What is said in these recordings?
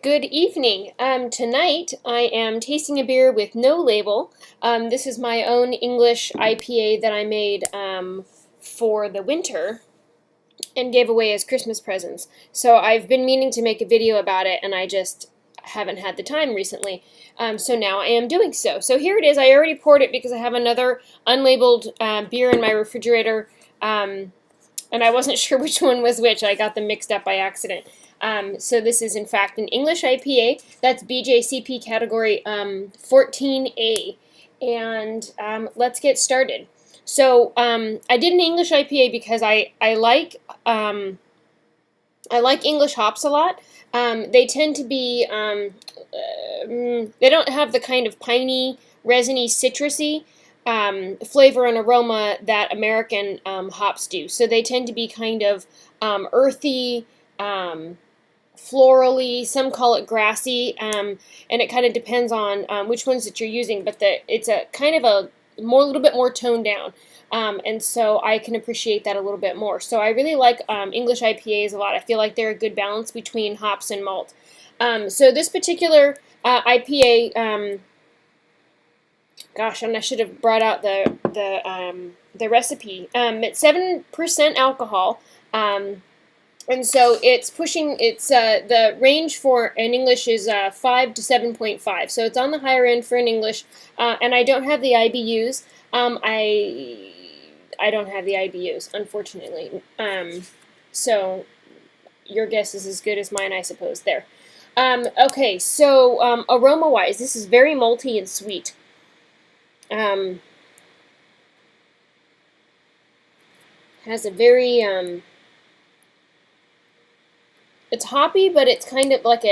Good evening. Tonight I am tasting a beer with no label. This is my own English IPA that I made for the winter and gave away as Christmas presents. So I've been meaning to make a video about it, and I just haven't had the time recently. So now I am doing so. So here it is. I already poured it because I have another unlabeled beer in my refrigerator, and I wasn't sure which one was which. I got them mixed up by accident. So this is in fact an English IPA. That's BJCP category 14A. And let's get started. So I did an English IPA because I like English hops a lot. They tend to be they don't have the kind of piney, resiny, citrusy flavor and aroma that American hops do. So they tend to be kind of earthy, florally, some call it grassy, and it kind of depends on which ones that you're using, but it's a kind of a little bit more toned down, and so I can appreciate that a little bit more. So I really like English IPAs a lot. I feel like they're a good balance between hops and malt. So this particular IPA, gosh, and I should have brought out the recipe. It's 7% alcohol. And so it's pushing, the range for in English is 5 to 7.5. So it's on the higher end for an English. And I don't have the IBUs. I don't have the IBUs, unfortunately. So your guess is as good as mine, I suppose, there. Okay, so aroma-wise, this is very malty and sweet. Has a very, it's hoppy, but it's kind of like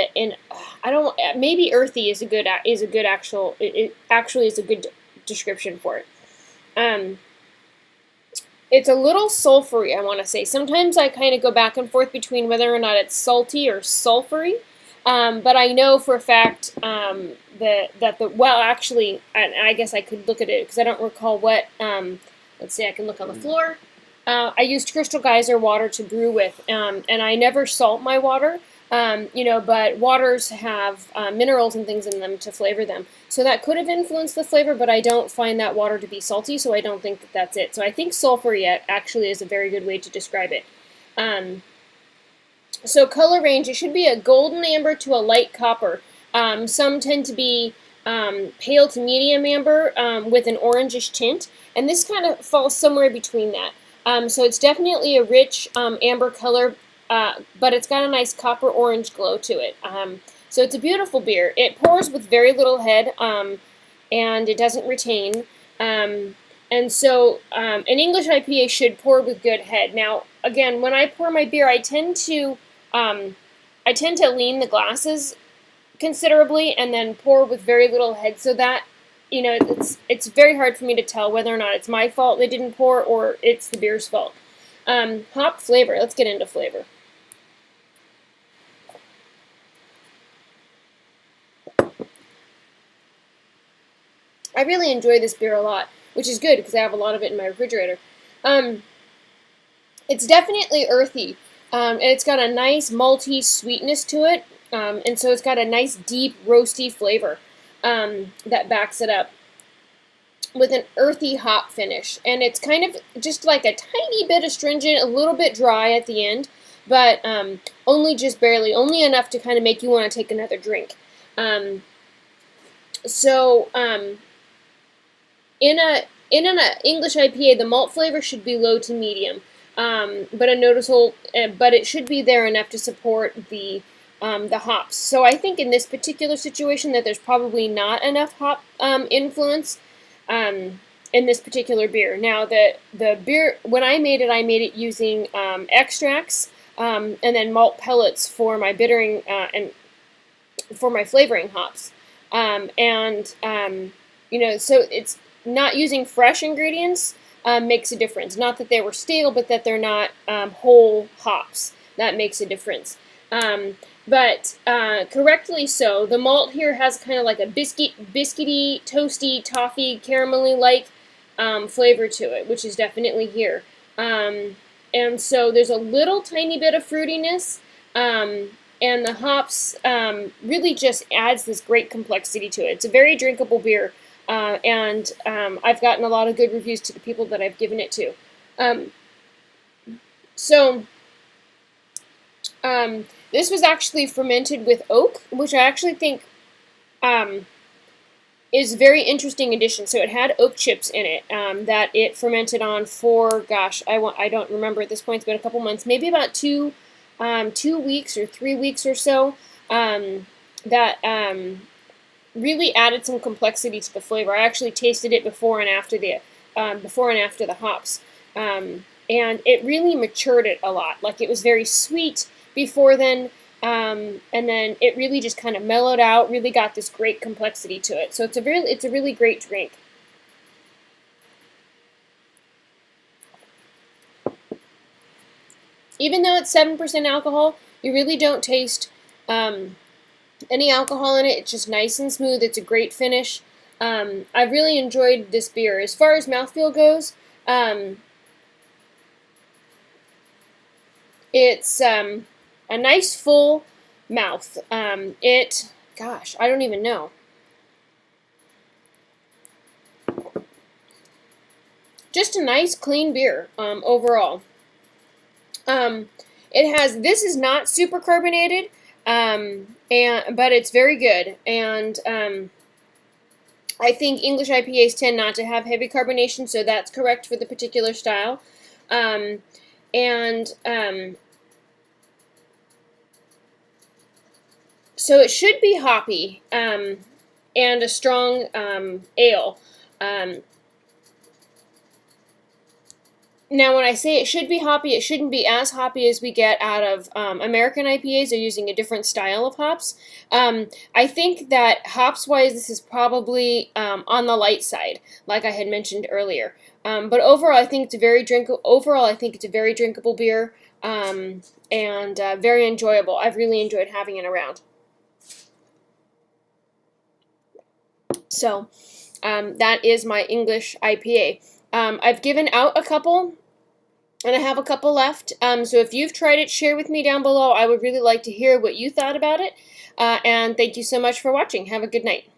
maybe earthy is a good actual, it actually is a good description for it. It's a little sulfury, I want to say. Sometimes I kind of go back and forth between whether or not it's salty or sulfury. But I know for a fact actually, and I guess I could look at it because I don't recall what, let's see, I can look on the floor. I used Crystal Geyser water to brew with, and I never salt my water, but waters have minerals and things in them to flavor them. So that could have influenced the flavor, but I don't find that water to be salty, so I don't think that that's it. So I think sulfury actually is a very good way to describe it. So color range, it should be a golden amber to a light copper. Some tend to be pale to medium amber with an orangish tint, and this kind of falls somewhere between that. So it's definitely a rich amber color, but it's got a nice copper orange glow to it. So it's a beautiful beer. It pours with very little head, and it doesn't retain. And so an English IPA should pour with good head. Now, again, when I pour my beer, I tend to lean the glasses considerably and then pour with very little head, so that it's very hard for me to tell whether or not it's my fault they didn't pour or it's the beer's fault. Hop flavor. Let's get into flavor. I really enjoy this beer a lot, which is good because I have a lot of it in my refrigerator. It's definitely earthy, and it's got a nice malty sweetness to it, and so it's got a nice deep roasty flavor that backs it up with an earthy hop finish. And it's kind of just like a tiny bit astringent, a little bit dry at the end, but only just barely, only enough to kind of make you want to take another drink. In an English IPA, the malt flavor should be low to medium, but it should be there enough to support the hops. So I think in this particular situation that there's probably not enough hop influence in this particular beer. Now the beer, when I made it using extracts and then malt pellets for my bittering and for my flavoring hops, so it's not using fresh ingredients makes a difference. Not that they were stale, but that they're not whole hops. That makes a difference. But correctly so. The malt here has kind of like a biscuity, toasty, toffee, caramelly-like flavor to it, which is definitely here. And so there's a little tiny bit of fruitiness, and the hops really just adds this great complexity to it. It's a very drinkable beer, and I've gotten a lot of good reviews to the people that I've given it to. So this was actually fermented with oak, which I actually think is a very interesting addition. So it had oak chips in it that it fermented on for, gosh, I don't remember at this point. It's been a couple months, maybe about 2 weeks or 3 weeks or so. That really added some complexity to the flavor. I actually tasted it before and after the hops, and it really matured it a lot. Like, it was very sweet before then. And then it really just kind of mellowed out, really got this great complexity to it. So it's a really great drink. Even though it's 7% alcohol, you really don't taste any alcohol in it. It's just nice and smooth. It's a great finish. I really enjoyed this beer. As far as mouthfeel goes, it's a nice full mouth. Gosh, I don't even know. Just a nice clean beer overall. This is not super carbonated, but it's very good. And I think English IPAs tend not to have heavy carbonation, so that's correct for the particular style. So it should be hoppy and a strong ale. Now, when I say it should be hoppy, it shouldn't be as hoppy as we get out of American IPAs. They're using a different style of hops. I think that hops-wise, this is probably on the light side, like I had mentioned earlier. But overall, I think it's a very drinkable beer and very enjoyable. I've really enjoyed having it around. So that is my English IPA. I've given out a couple, and I have a couple left. So if you've tried it, share with me down below. I would really like to hear what you thought about it. And thank you so much for watching. Have a good night.